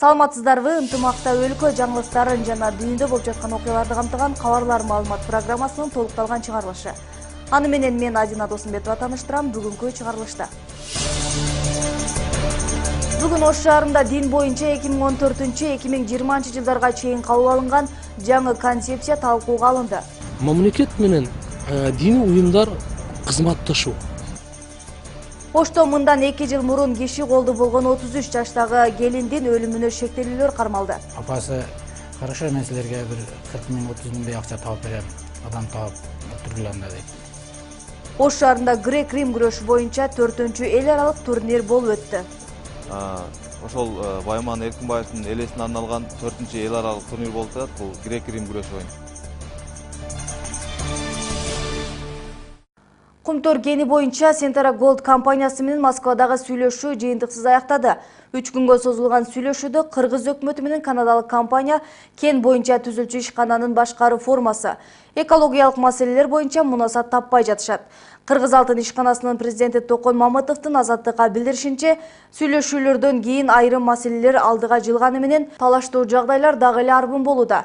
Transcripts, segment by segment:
Саламатсыздарбы, ынтымакта өлкө жаңылыктарын жана дүйнөдө болуп жаткан окуяларды камтыган кабарлар маалымат программасынын толукталган чыгарылышы. Аны менен мен Адина Досмбетова тааныштырам бүгүнкү чыгарылышта. Бүгүн Ош шаарында дин боюнча 2014-2020 жылдарга чейин кабыл алынган жаңы концепция талкууга алынды. Мамлекет менен диний уюмдар кызматташуу. Ошто мындан 2 жыл мурун киши колду болгон 33 жаштагы келиндин өлүмүнө шектелүүлөр кармалды. Апасы хорошо эмеслерге бир 40 миң 30 миңдей акча таап берем, адам таап тургуланда дейт. Ош шаарында грек-рим күрөшү боюнча 4-чү эл аралык турнир болуп өттү. Ошол Байман Эркинбаевдин элесине арналган 4-чү эл аралык турнир болуп атат. Бул грек-рим күрөшү боюнча. Кумтор кени боюнча Сентара Голд компаниясы менен Москвадагы сүйлөшүү жыйынтыксыз аяктады. 3 күнгө созулган сүйлөшүүдө Кыргыз өкмөтү менен канадалык компания кен боюнча түзүлчү ишкананын башкаруу формасы, экологиялык маселелер боюнча мунасат таппай жатышат. Кыргыз алтын ишканасынын президенти Токон Мамытовдун Азаттыкка билдиришинче, сүйлөшүүлөрдөн кийин айрым маселелер алдыга жылганы менен талаштуу жагдайлар дагы эле арбын болууда.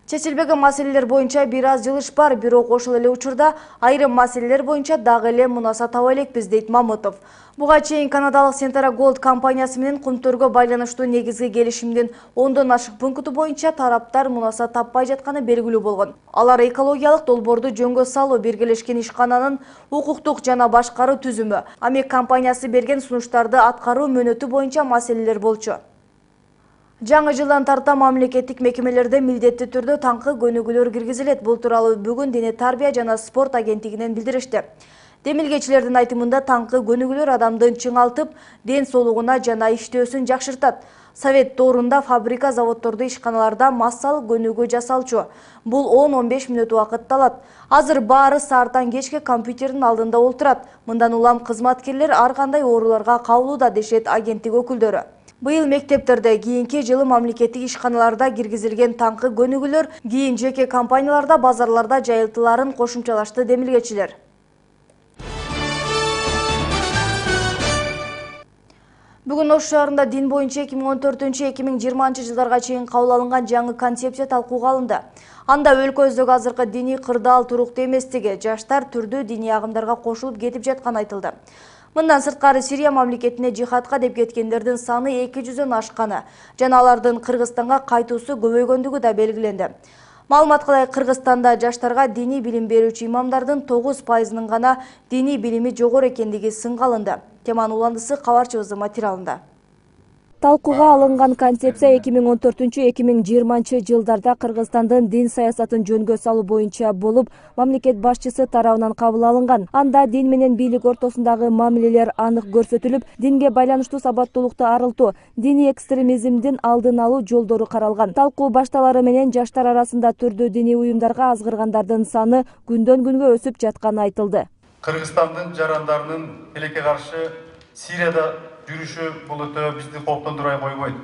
Чечилбеген маселелер боюнча бир аз жылыш бар, бирок ошол эле учурда айрым маселелер боюнча дагы эле мунаса таба элекпиз, дейт Мамытов. Буга чейин канадалык Сентара Голд компаниясы менен Кумторго байланыштуу негизги келишимдин 10дон ашык пункту боюнча тараптар мунаса таппай жатканы белгилүү болгон. Алар экологиялык долбоорду жөнгө салуу, биргелешкен ишкананын укуктук жана башкаруу түзүмү, АМЕК компаниясы берген сунуштарды аткаруу мөөнөтү боюнча маселелер болчу. Жаңы жылдан тарта мамлекеттик мекемелерде милдеттүү түрдө таңкы көнүгүүлөр киргизилет. Бул тууралуу бүгүн Дене тарбия жана спорт агенттигинен билдиришти. Демилгечилердин айтымында таңкы көнүгүүлөр адамдын чыңалтып, ден соолугуна жана иштөөсүн жакшыртат. Совет доорунда фабрика, заводдордо, ишканаларда массалык көнүгүү жасалчу. Бул 10-15 мүнөт убакытты алат. Азыр баары сааттан кечке компьютердин алдында олтурат. Мындан улам кызматкерлер ар кандай ооруларга кабылууда, дешет агенттик өкүлдөрү. Быйыл мектептерде, кийинки жылы мамлекеттик ишканаларда киргизилген таңкы көнүгүүлөр кийин жеке компанияларда, базарларда жайылтыларын кошумчалашты демилгечилер. Бүгүн Ош шаарында дин боюнча 2014-2020 жылдарга чейин кабыл алынган жаңы концепция талкууга алынды. Анда өлкөбүздөгү азыркы диний кырдаал туруктуу эместиги, жаштар түрдүү диний агымдарга кошулуп кетип жатканы айтылды. Мындан сырткары Сирия мамлекетине жихадка деп кеткендердин саны 200дөн ашканы жана алардын Кыргызстанга кайтуусу көбөйгөндүгү да белгиленди. Маалыматка ылайык, Кыргызстанда жаштарга диний билим берүүчү имамдардын 9%-нын гана диний билими жогору экендиги сынга алынды. Теманын уландысы кабарчыбыздын материалында. Талкууга алынган концепция 2014-2020 жылдарда Кыргызстандын дин саясатын жөнгө салуу боюнча болуп, мамлекет башчысы тарабынан кабыл алынган. Анда дин менен бийлик ортосундагы мамилелер анык көрсөтүлүп, динге байланыштуу сабаттуулукту арылтуу, диний экстремизмдин алдын алуу жолдору каралган. Талкуу башталары менен жаштар арасында түрдүү диний уюмдарга азгыргандардын саны күндөн күнгө өсүп жатканы айтылды. Кыргызстандын жарандарынын тилекке каршы Сирияда жүрүшү бул өтө бизди кооптондурбай койбойт.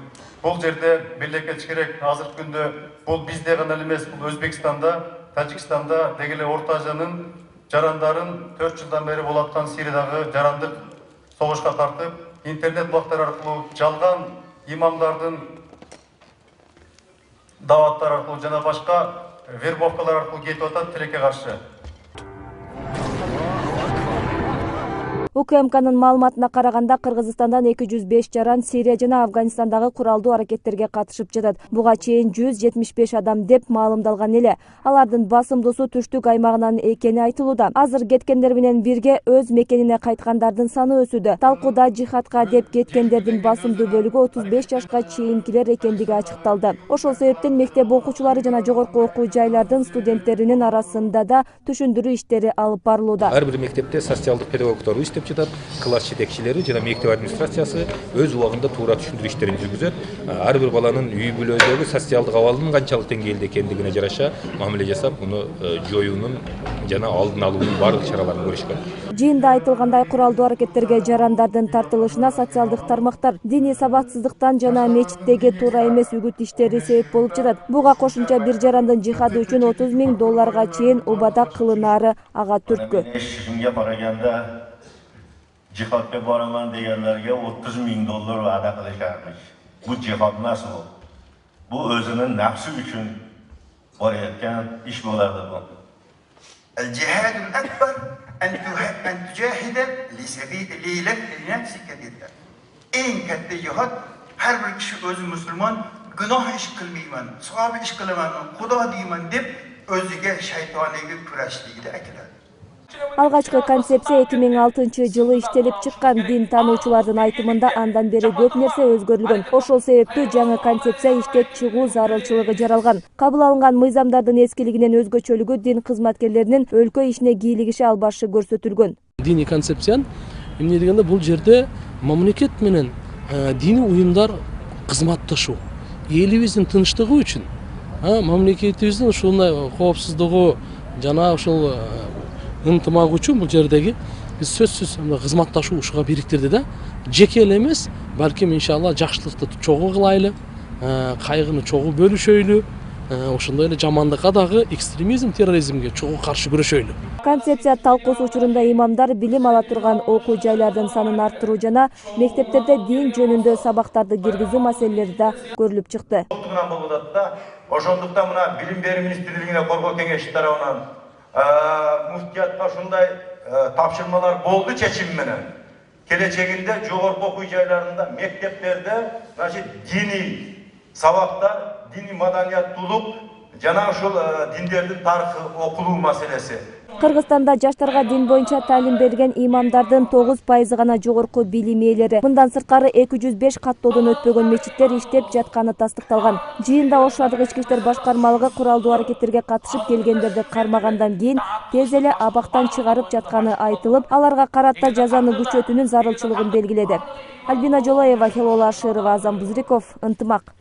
Бул жерде бирликке керек. Азыркы күндө бул бизде гана эмес, бул Өзбекстанда, Тажикстанда, деги эле Орто Азиянын жарандарын 4 жылдан бери болуп аткан Сириядагы жарандык согушка тартып, интернет булактар аркылуу жалган имамдардын даваттары аркылуу жана башка вербовкалар аркылуу кетип атат тилекке каршы. УКМКнын маалыматына караганда, Кыргызстандан 205 жаран Сирия жана Афганистандагы куралдуу аракеттерге катышып жатат. Буга чейин 175 адам деп маалымдалган эле. Алардын басымдуусу түштүк аймагынан экени айтылууда. Азыр кеткендер менен бирге өз мекенине кайткандардын саны өсүүдө. Талкууда жихадка деп кеткендердин басымдуу бөлүгү 35 жашка чейинкилер экендиги ачыкталды. Ошол себептен мектеп окуучулары жана жогорку окуу жайлардын студенттеринин арасында да түшүндүрүү иштери алып барылууда. Ар бир мектепте социалдык педагогдор жатат, класс жетекчилери жана мектеп администрациясы өз убагында туура түшүндүрүү иштерин жүргүзөт. Ар бир баланын үй бүлөдөгү социалдык абалынын канчалык деңгээлде экендигине жараша мамиле жасап, муну жоюунун жана алдын алуунун баардык чараларын көрүшкөн. Жыйында айтылгандай, куралдуу аракеттерге жарандардын тартылышына социалдык тармактар, диний сабатсыздыктан жана мечиттеги туура эмес үгүт иштери себеп болуп жатат. Буга кошумча бир жарандын жихады үчүн $30 000 чейин убада кылынаары ага түрткү. Jihadga boraman deganlarga $30 000 va'da qilishamiz. bu cihad nasıl olur? Bu özünün nefsi için borayotgan iş bo'lardi bu. الجهاد الأكبر أن تجاهد لنفسك dediler. En katta cihat her bir kişi özü Müslüman günah iş kılmayman, savab iş kılaman, Xudo deyman deb özüge şeytaniga kurashligida aytiladi. Алгачкы концепция 2006-жылы иштелип чыккан дин таануучулардын айтымында андан бери көп нерсе өзгөрүлгөн. Ошол себептүү жаңы концепция иштеп чыгуу зарылчылыгы жаралган. Кабыл алынган мыйзамдардын эскилигинен өзгөчөлүгү дин кызматкерлеринин өлкө ишине кийлигише албашы көрсөтүлгөн. Диний концепциян эмне дегенде бул жерде мамлекет менен диний уюмдар кызматташуу, элибиздин тынчтыгы үчүн, мамлекетибиздин ушундай коопсуздугу жана ушул ынтымак үчүн бул жердеги биз сөзсүз кызматташуу ушуга бириктирди да. Жеке эле эмес, балким иншалла жакшылыкты чогуу кылайлы, кайгыны чогуу бөлүшөйлү, ошондой эле жамандыкка дагы, экстремизм, терроризмге чогуу каршы күрөшөйлү. Концепция талкуусу учурунда имамдар билим ала турган окуу жайлардын санын арттыруу жана мектептерде дин жөнүндө сабактарды киргизүү маселелери да көрүлүп чыкты. Ошондуктан мына билим берүү министрлигине коргоо кеңеши тарабынан муфтиятка ушундай тапшырмалар болду чечим менен. Келечегинде жогорку окуу жайларында, мектептерде диний сабактар, диний маданияттуулук жана ушул диндердин тарыхы окулуу маселеси. Кыргызстанда жаштарга дин боюнча таалим берген имамдардын 9% гана жогорку билим ээлери. Мындан сырткары 205 каттоодон өтпөгөн мечиттер иштеп жатканы тастыкталган. Жыйында Ош шаардык ички иштер башкармалыгы куралдуу аракеттерге катышып келгендерди кармагандан кийин тез эле абактан чыгарып жатканы айтылып, аларга карата жазаны күчөтүүнүн зарылчылыгын белгиледи. Альбина Жолоева, Хелола Аширова, Азам Бузриков, Ынтымак.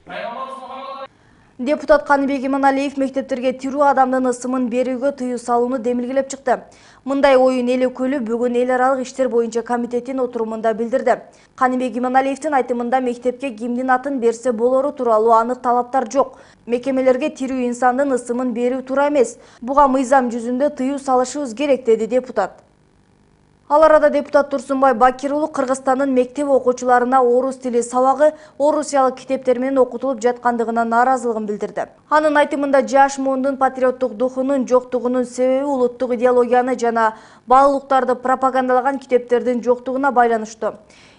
Депутат Каныбек Иманалиев мектептерге тирүү адамдын ысымын берүүгө тыюу салууну демилгелеп чыкты. Мындай оюн эл өкүлү бүгүн эл аралык иштер боюнча комитеттин отурумунда билдирди. Каныбек Иманалиевдин айтымында мектепке кимдин атын берсе болору тууралуу анык талаптар жок. Мекемелерге тирүү инсандын ысымын берүү туура эмес. Буга мыйзам жүзүндө тыюу салышыбыз керек, деди депутат. Ал арада депутат Турсунбай Бакир уулу Кыргызстандын мектеп окуучуларына орус тили сабагы орусиялык китептер менен окутулуп жаткандыгына нааразылыгын билдирди. Анын айтымында жаш муундун патриоттук духунун жоктугунун себеби улуттук идеологияны жана баалуулуктарды пропагандалаган китептердин жоктугуна байланыштуу.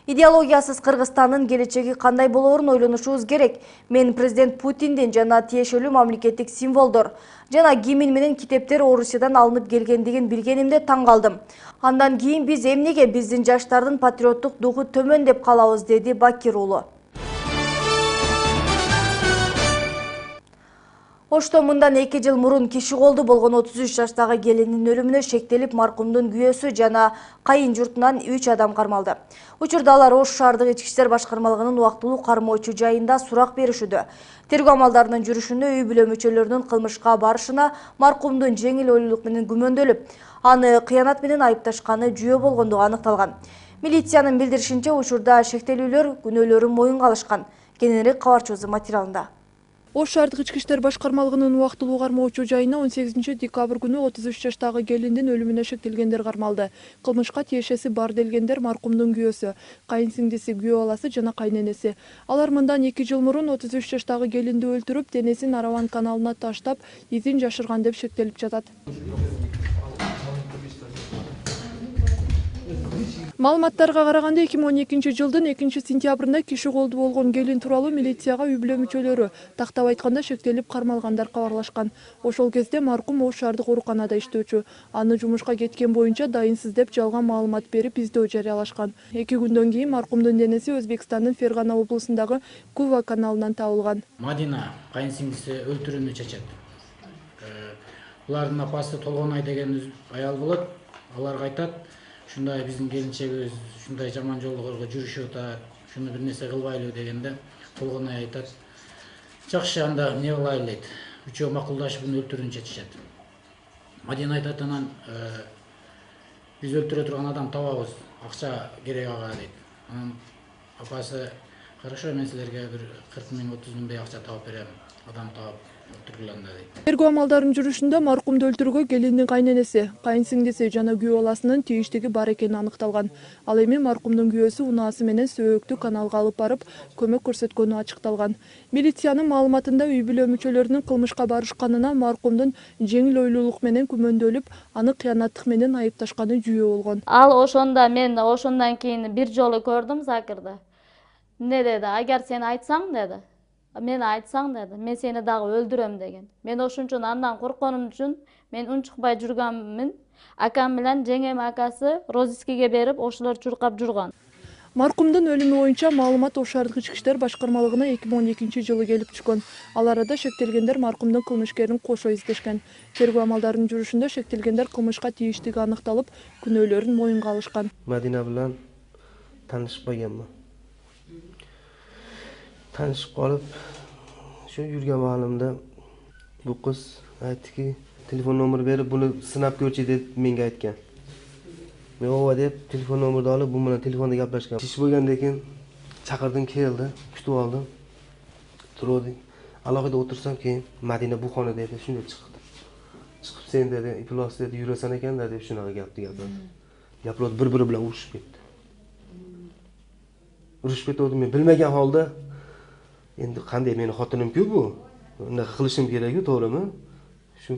Идеологиясыз Кыргызстандын келечеги кандай болоорун ойлонушубуз керек. Мен президент Путиндин жана тиешелүү мамлекеттик символдор жана гимн менен китептер Орусиядан алынып келгендигин билгенимде таң калдым. Андан кийин биз эмнеге биздин жаштардын патриоттук духу төмөн деп калабыз, деди Бакир уулу. Ошто мындан 2 жыл мурун киши колду болгон 33 жаштагы келиндин өлүмүнө шектелип маркумдун күйөөсү жана кайын журтунан 3 адам кармалды. Учурда алар Ош шаардык ички иштер башкармалыгынын убактылуу кармоочу жайында сурак беришүүдө. Тергөө амалдарынын жүрүшүндө үй бүлө мүчөлөрүнүн кылмышка барышына маркумдун жеңил ойлуулук менен күмөндөлүп, аны кыянат менен айыпташканы жүйө болгондугу аныкталган. Милициянын билдиришинче, учурда шектелүүлөр күнөөлөрүн моюнга алышкан. Кененирээк кабарчыбыздын материалында. Ош шаардык ички иштер башкармалыгынын убактылуу кармоочу жайына 18 декабрь күнү 33 жаштагы келиндин өлүмүнө шектелгендер кармалды. Кылмышка тиешеси бар делгендер маркумдун күйөөсү, кайын сиңдиси, күйөө баласы жана кайненеси. Алар мындан 2 жыл мурун 33 жаштагы келинди өлтүрүп, денесин Араван каналына таштап, изин жашырган деп шектелип жатат. Маалыматтарга караганда 2012 жылдын 2-сентябрында киши колду болгон келин тууралуу милицияга үй бүлө мүчөлөрү, тактап айтканда шектелип кармалгандар кабарлашкан. Ошол кезде маркум Ош шаардык ооруканада иштөөчү. Аны жумушка кеткен боюнча дайынсыз деп жалган маалымат берип издөө жарыялашкан. 2 күндөн кийин маркумдун денеси Өзбекстандын Фергана облусундагы Кува каналынан табылган. Мадина кайын сиңдиси өлтүрүүнү чечет. Булардын апасы Толгонай деген аял болот. Аларга айтат: "Шундай биздин келинчегибиз ушундай жаман жолдорго жүрүшүп атат, шуну бир нерсе кылбайлы" дегенде Толгонай айтат: "Жакшы, анда эмне кылайлы" дейт. Үчөө макулдашып уну өлтүрүүнү чечишет. Мадина айтат анан: "Биз өлтүрө турган адам табабыз, акча керек ага" дейт. Анан апасы: "Хорошо, мен силерге бир 40 миң, 30 миңдей акча таап берем, адам таап. өлтүрүлгөн дейт. Тергөө амалдарынын жүрүшүндө маркумду өлтүрүүгө келиндин кайненеси, кайынсиңдиси жана күйөө баласынын тийиштиги бар экени аныкталган. Ал эми маркумдун күйөөсү унаасы менен сөөгүктү каналга алып барып көмөк көрсөткөнү ачыкталган. Милициянын маалыматында үй бүлө мүчөлөрүнүн кылмышка барышканына маркумдун жеңил ойлуулук менен күмөндөлүп, аны кыянаттык менен айыпташканы жүйө болгон. Ал мен ошондон кийин бир жолу көрдүм Закырды. Эмне деди? Агар сен айтсаң деди. Мен айтсаң деди, мен сени дагы өлдүрөм деген. Мен ошон үчүн андан коркконум үчүн мен унчукпай жүргөнмүн. Акам менен жеңем акасы розыскиге берип, ошолор чуркап жүргөн. Маркумдун өлүмү боюнча маалымат Ош шаардык ички иштер башкармалыгына 2012-жылы келип түшкөн. Ал арада шектелгендер маркумдун кылмышкерин кошо издешкен. Тергөө амалдарынын жүрүшүндө шектелгендер кылмышка тийиштиги аныкталып, күнөөлөрүн моюнга алышкан. Мадина менен танышпаганмын. Tanışıp kalıp şu yürgen bağlamda bu kız aytdı ki telefon nomeri verip bunu sınap görçe deb menga aytgan. Men ova deb telefon nomerini olib bu bilan telefonda gaplashgan. Ish bo'lgandan keyin chaqirdim, keldi, kutib oldim. Turdik. Alohida o'tirsam keyin Madina bu xonada edi, shunday chiqdi. Chiqib sen dedi, iflos dedi, yurasan ekan deb shunaqa gapni gapirdi. Gapirib bir-biri bilan urushib ketdi. Urushib ketdi, men bilmagan holda endi qanday meni xotinim-ku bu. Unaqa qilishim kerak-ku, to'g'rimi? Shu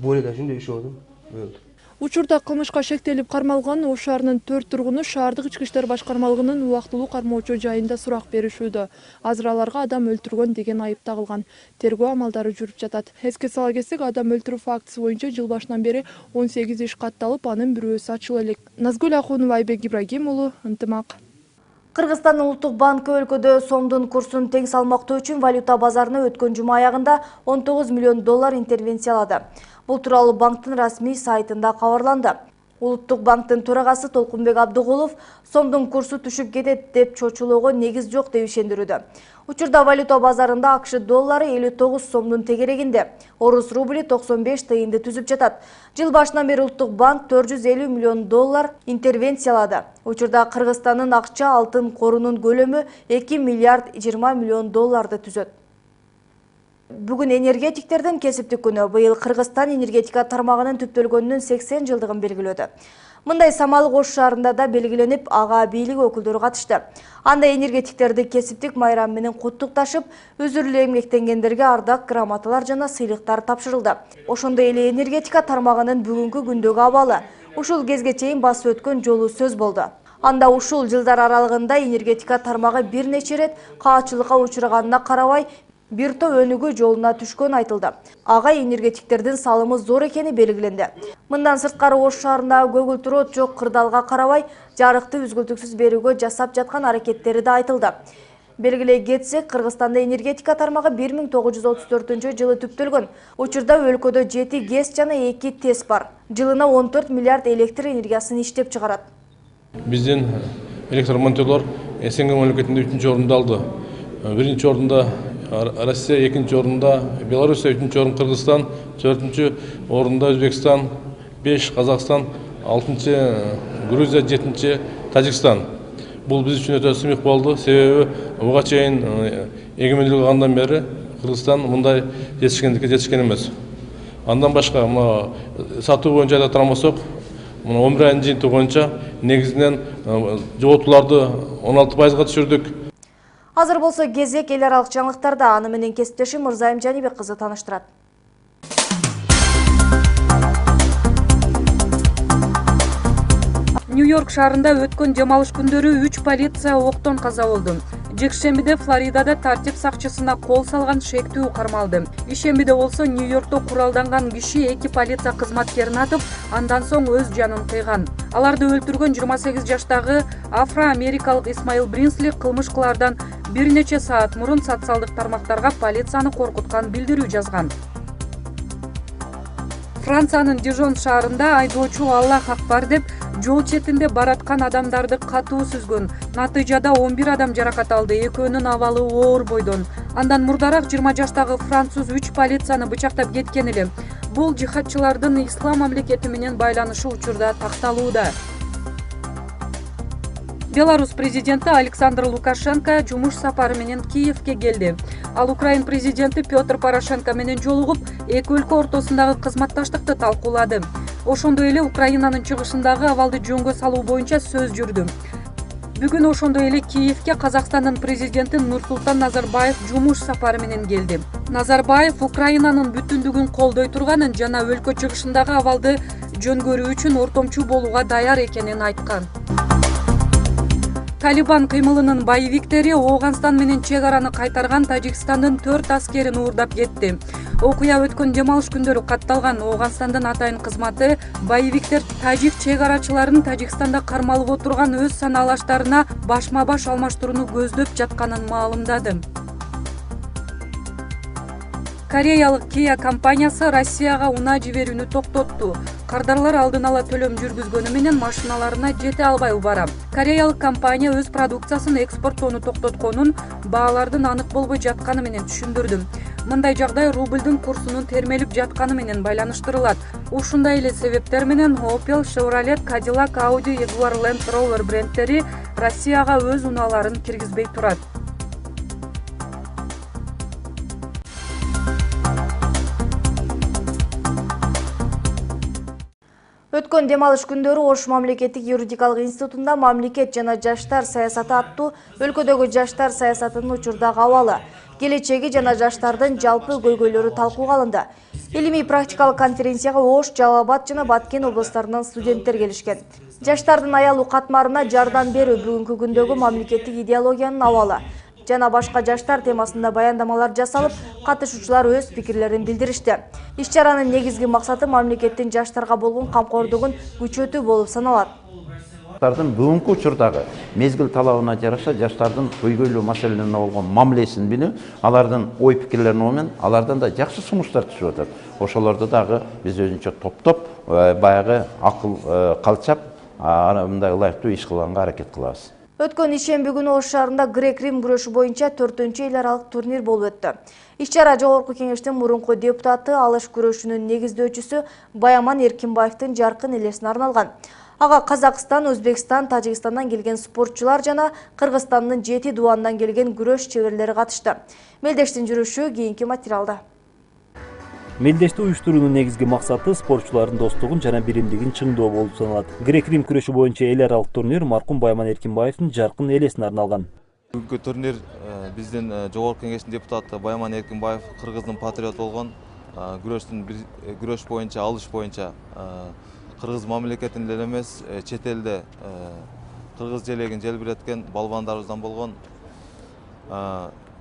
bo'ynidan shunday ushladim, o'ldi. Учурда кылмышка шектелип кармалган Ош шаарынын 4 тургуну шаардык ички иштер башкармалыгынын убактылуу кармоочу жайында сурак беришүүдө. Азыр аларга адам өлтүргөн деген айып тагылган. Тергөө амалдары жүрүп жатат. Эске сала кетсек, адам өлтүрүү фактысы боюнча жыл башынан бери 18 иш катталып, анын бирөөсү ачыла элек. Назгүл Ахунова, Айбек Ибрагим уулу, Ынтымак. Кыргызстандын улуттук банкы өлкөдө сомдун курсун тең салмактоо үчүн валюта базарына өткөн жума аягында 19 миллион доллар интервенциялады. Бул тууралуу банктын расмий сайтында кабарланды. Улуттук банктын төрагасы Толкунбек Абдыгулов сомдун курсу түшүп кетет деп чочулоого негиз жок деп ишендирүүдө. Учурда валюта базарында АКШ доллары 59 сомдун тегерегинде, орус рубли 95 тыйынды түзүп жатат. Жыл башынан бери улуттук банк 450 миллион доллар интервенциялады. Учурда Кыргызстандын акча алтын корунун көлөмү 2 миллиард 20 миллион долларды түзөт. Бүгүн энергетиктердин кесиптик күнү. Быйыл Кыргызстан энергетика тармагынын түптөлгөнүнүн 80 жылдыгын белгилөөдө. Мындай самалык Ош шаарында да белгиленип, ага бийлик өкүлдөрү катышты. Анда энергетиктерди кесиптик майрам менен куттукташып, өзүрлүү эмгектенгендерге ардак грамоталар жана сыйлыктар тапшырылды. Ошондой эле энергетика тармагынын бүгүнкү күндөгү абалы ушул кезге чейин басып өткөн жолу сөз болду. Анда ушул жылдар аралыгында энергетика тармагы бир нече рет каачылыкка учурганына карабай, бир топ өнүгүү жолуна түшкөн айтылды. Ага энергетиктердин салымы зор экени белгиленди. Мындан сырткары Ош шаарында көгүлтүр от жок кырдаалга карабай, жарыкты үзгүлтүксүз берүүгө жасап жаткан аракеттери да айтылды. Белгилей кетсек, Кыргызстанда энергетика тармагы 1934-жылы түптөлгөн. Учурда өлкөдө 7 ГЭС жана 2 ТЭС бар. Жылына 14 миллиард электр энергиясын иштеп чыгарат. Биздин электромонтерлор СНГ мамлекетинде 3-чү орунду алды. 1-чи орунда Россия, 2-чи орунда Белоруссия, 3-чү орун Кыргызстан, 4-чү орунда Өзбекстан, 5 Казакстан, 6-чы Грузия, 7-чи Тажикстан. Бул биз үчүн өтө сымык болду. Себеби буга чейин эгемендүүлүк алгандан бери Кыргызстан мындай жетишкен эмес. Андан башка сатуу боюнча да тарамасок, 11 айдын жыйынтыгы боюнча негизинен жоготууларды 16%га түшүрдүк. Азыр болсо кезек эл аралык жаңылыктарда. Аны менен кесиптешим Мырзайым Жанибек кызы таныштырат. Нью-Йорк шаарында өткөн жам алыш күндөрү 3 полиция октон каза болду. Жекшембиде Флоридада тартип сакчысына кол салган шектүү кармалды. Ишембиде болсо Нью-Йоркто куралданган киши 2 полиция кызматкерин атып, андан соң өз жанын кыйган. Аларды өлтүргөн 28 жаштагы афро-америкалык Исмаил Бринсли кылмышкылардан бир нече саат мурун социалдык тармактарга полицияны коркуткан билдирүү жазган. Франциянын Дижон шаарында айдоочу Аллах акбар деп жол четинде бараткан адамдарды катуу сүзгөн. Натыйжада 11 адам жаракат алды, экөөнүн абалы оор бойдон. Андан мурдараак 20 жаштагы француз 3 полицияны бычактап кеткен эле. Бул жихадчылардын ислам мамлекети менен байланышы учурда такталууда. Беларусь президенти Александр Лукашенко жумуш сапары менен Киевке келди. Ал Украин президенти Петр Порошенко менен жолугуп, эки өлкө ортосундагы кызматташтыкты талкуулады. Ошондой эле Украинанын чыгышындагы абалды жөнгө салуу боюнча сөз жүрдү. Бүгүн ошондой эле Киевке Казакстандын президенти Нурсултан Назарбаев жумуш сапары менен келди. Назарбаев Украинанын бүтүндүгүн колдой турганын жана өлкө чыгышындагы абалды жөнгөрүү үчүн ортомчу болууга даяр экенин айткан. Талибан кыймылынын боевиктери Ооганстан менен чек араны кайтарган Тажикстандын 4 аскерин уурдап кетти. Окуя өткөн дем алыш күндөрү катталган Ооганстандын атайын кызматы боевиктер тажик чек арачыларын Тажикстанда кармалып отурган өз санаалаштарына башма-баш алмаштырууну көздөп жатканын маалымдады. Кореялык Kia компаниясы Россияга унаа жиберүүнү токтотту. Кардарлар алдын ала төлөм жүргүзгөнү менен машиналарына жете албай убара. Кореялык компания өз продукциясын экспорттоону токтотконун, баалардын анык болбой жатканы менен түшүндүрдү. Мындай жагдай рублдун курсунун термелип жатканы менен байланыштырылат. Ушундай эле себептер менен Opel, Chevrolet, Cadillac, Audi, Jaguar Land Rover брендтери Россияга өз унааларын киргизбей турат. Өткөн дем алыш күндөрү Ош мамлекеттик юридикалык институтунда мамлекет жана жаштар саясаты аттуу өлкөдөгү жаштар саясатынын учурдагы абалы, келечеги жана жаштардын жалпы көйгөйлөрү талкууга алынды. Илимий практикалык конференцияга Ош, Жалал Абад жана Баткен облустарынан студенттер келишкен. Жаштардын аялуу катмарына жардам берүү бүгүнкү күндөгү мамлекеттик идеологиянын абалы жана башка жаштар темасында баяндамалар жасалып, катышуучулар өз пикирлерин билдиришти. Иш-чаранын негизги максаты мамлекеттин жаштарга болгон камкордугун күчөтүү болуп саналат. Жаштардын бүгүнкү учурдагы мезгил талабына жараша жаштардын көйгөйлүү маселелерине болгон мамилесин билүү, алардын ой пикирлерин менен алардан да жакшы сунуштар түшүп атат. Ошолорду дагы биз өзүнчө топтоп, баягы акыл калчап, мындай ылайыктуу иш кылганга аракет кылабыз. Өткөн ишемби күнү Ош шаарында грек-рим күрөшү боюнча 4-эл аралык турнир болуп өттү. Иш-чара Жогорку Кеңештин мурунку депутаты, алыш күрөшүнүн негиздөөчүсү Баяман Эркинбаевдин жаркын элесине арналган. Ага Казакстан, Өзбекстан, Тажикстандан келген спортчулар жана Кыргызстандын 7 дубандан келген күрөш чеберлери катышты. Мелдештин жүрүшү кийинки материалда. Мелдешти уюштуруунун негизги максаты спортчулардын достугун жана биримдигин чыңдоо болуп саналат. Грек-рим күрөшү боюнча эл аралык турнир маркум Баяман Эркинбаевдин жаркын элесине арналган. Бүгүнкү турнир биздин Жогорку Кеңештин депутаты Баяман Эркинбаев кыргыздын патриот болгон, күрөш боюнча, алыш боюнча кыргыз мамлекетинде эле эмес, чет элде кыргыз желегин желбиреткен балбандарыбыздан болгон.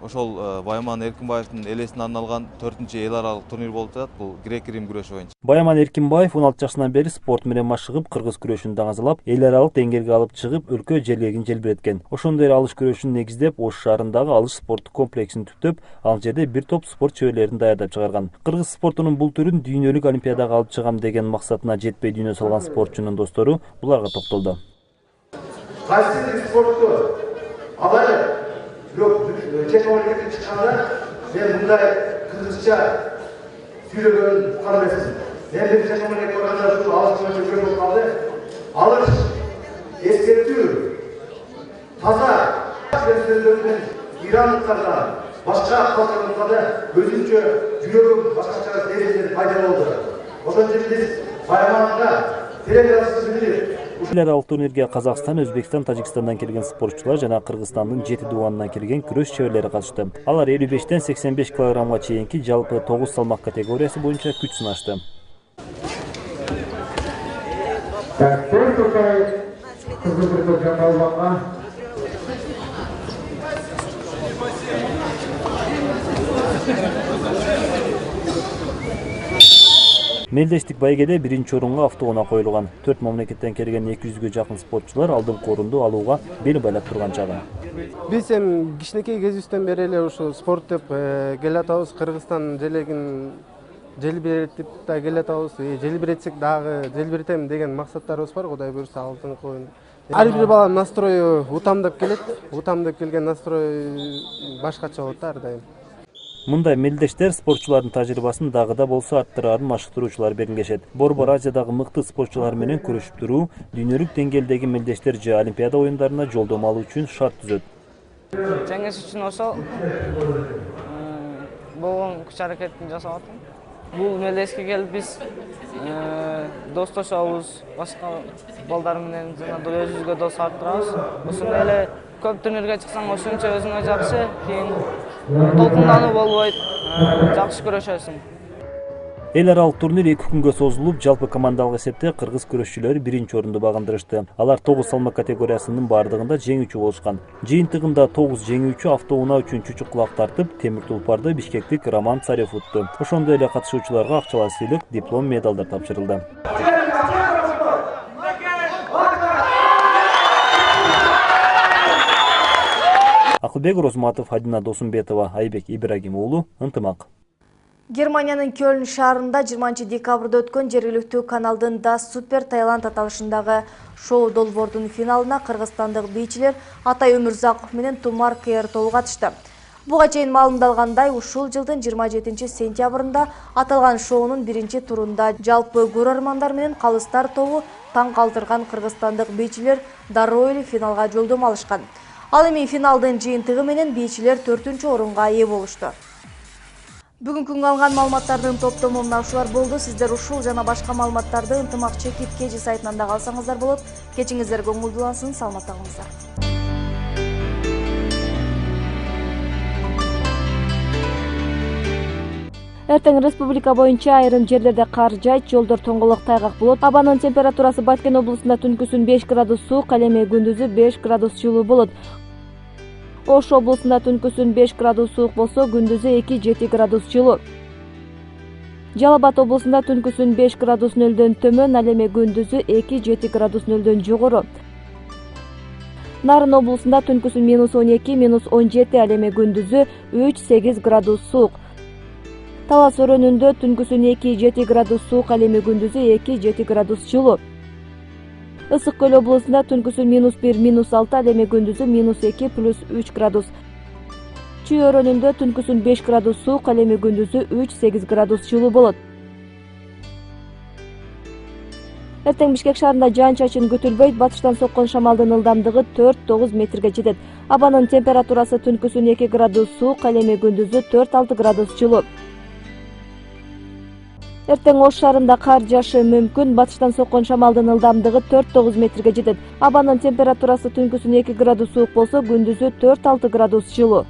Ошол Баяман Эркинбаевдин элесине арналган 4-эл аралык турнир болуп атат. Бул грек-рим күрөшү боюнча. Баяман Эркинбаев 16 жашынан бери спорт менен машыгып, кыргыз күрөшүн даңазалап, эл аралык деңгээлге алып чыгып, өлкө желегин желбиреткен. Ошондой эле алыш күрөшүн негиздеп, Ош шаарындагы алыш спорттук комплексин түптөп, ал жерде бир топ спорт чеберлерин даярдап чыгарган. Кыргыз спортунун бул түрүн дүйнөлүк олимпиадага алып чыгам деген максатына жетпей дүйнө салган спортчунун достору буларга токтолду. Кайсы спортту алайык? Чет мамлекетке чыкканда мен мындай кыргызча сүйлөгөнүн карабайсыз. Мен бир чет мамлекетке барганда ушул алыш көчкөн болуп калды. Алыш эскертүү, таза сөздөрүн иранлыктарга, башка калкаларга да өзүнчө жүрөгү башкача сезимдер пайда болду. Ошон үчүн биз Баяманга телеграфсыз билдирип Эл аралык турнирге Казакстан, Өзбекстан, Тажикстандан келген спортчулар жана Кыргызстандын 7 дубанынан келген күрөш чеберлери катышты. Алар 55-тен 85 килограммга чейинки жалпы 9 салмак категориясы боюнча күч сынашты. Мелдештик байгеде биринчи орунга автоунаа коюлган. 4 мамлекеттен келген 200гө жакын спортчулар алдыңкы орунду алууга бел байлап турган чагы. Биз эми кичинекей кезибизден бери эле ушу спорт деп келатабыз. Кыргызстан желегин желбиретип да келатабыз. Желбиретсек дагы желбиретем деген максаттарыбыз бар. Кудай буйрса алдыңкы оюн. Ар бир баланын настрою утамдап келет. Утамдап келген настрой башкача болот ар дайым. Мындай мелдештер спортчулардын тажрыйбасын дагы да болсо арттырарын машыктыруучулар белгилешет. Борбор Азиядагы мыкты спортчулар менен күрөшүп туруу дүйнөлүк деңгээлдеги мелдештер же Олимпиада оюндарына жолдомо алуу үчүн шарт түзөт. Жеңиш үчүн ошол болгон күч аракетин жасап атам. Бул мелдешке келип биз достошобуз, башка балдар менен жана өзүбүзгө дос арттырабыз. Ошондой эле көп турнирге чыксаң ошончо өзүңө жакшы, кийин толкундануу болбойт, жакшы күрөшөсүң. Эл аралык турнир 2 күнгө созулуп, жалпы командалык эсепте кыргыз күрөшчүлөрү 1-орунду багындырышты. Алар 9 салмак категориясынын бардыгында жеңүүчү болушкан. Жыйынтыгында 9 жеңүүчү автоунаа үчүн чучук кулак тартып, темир тулпарды бишкектик Роман Царев утту. Ошондой эле катышуучуларга акчалай сыйлык, диплом, медалдар тапшырылды. Акылбек Розматов, Адина Досумбетова, Айбек Ибрагим уулу, Ынтымак. Германиянын Кёльн шаарында 20 декабрда өткөн жергиликтүү каналдын Das Super Таиланд аталышындагы шоу долбоордун финалына кыргызстандык бийчилер Атай Өмүрзаков менен Тумар Кертол катышты. Буга чейин маалымдалгандай, ушул жылдын 27 сентябрында аталган шоунун 1-турунда жалпы көрөрмандар менен калыстар тобу таң калтырган кыргызстандык бийчилер дароо эле финалга жолдомо алышкан. Ал эми финалдын жыйынтыгы менен бийчилер 4-орунга ээ болушту. Бүгүн күнгө алган маалыматтардын топтому мына ушулар болду. Сиздер ушул жана башка маалыматтарды Ынтымак чекит KG сайтынан да алсаңыздар болот. Кечиңиздер көңүлдүүлансын, саламатта калыңыздар. Эртең республика боюнча айрым жерлерде кар жайт, жолдор тоңголок тайгак болот. Абанын температурасы Баткен облусунда түнкүсүн 5 градус суук, ал эми күндүзү 5 градус жылуу болот. Ош облусунда түнкүсүн 5 градус суук болсо, күндүзү 2-7 градус жылуу. Жалал Абад облусунда түнкүсүн 5 градус нөлдөн төмөн, ал эми күндүзү 2-7 градус нөлдөн жогору. Нарын облусунда түнкүсүн -12, -17, ал эми күндүзү 3-8 градус суук. Талас өрөөнүндө түнкүсүн 2-7 градус суук, ал эми күндүзү 2-7 градус жылуу. Ысык көл облусунда түнкүсүн -1, -6, ал эми күндүзү -2 +3 градус. Чүй өрөөнүндө түнкүсүн 5 градус суук, ал эми күндүзү 3-8 градус жылуу болот. Эртең Бишкек шаарында жаан-чачын күтүлбөйт, батыштан соккон шамалдын ылдамдыгы 4-9 метрге жетет. Абанын температурасы түнкүсүн 2 градус суук, ал эми күндүзү 4-6 градус жылуу. Эртең Ош шаарында кар жаашы мүмкүн, батыштан соккон шамалдын ылдамдыгы 4-9 метрге жетет. Абанын температурасы түнкүсүн 2 градус суук болсо, күндүзү 4-6 градус жылуу.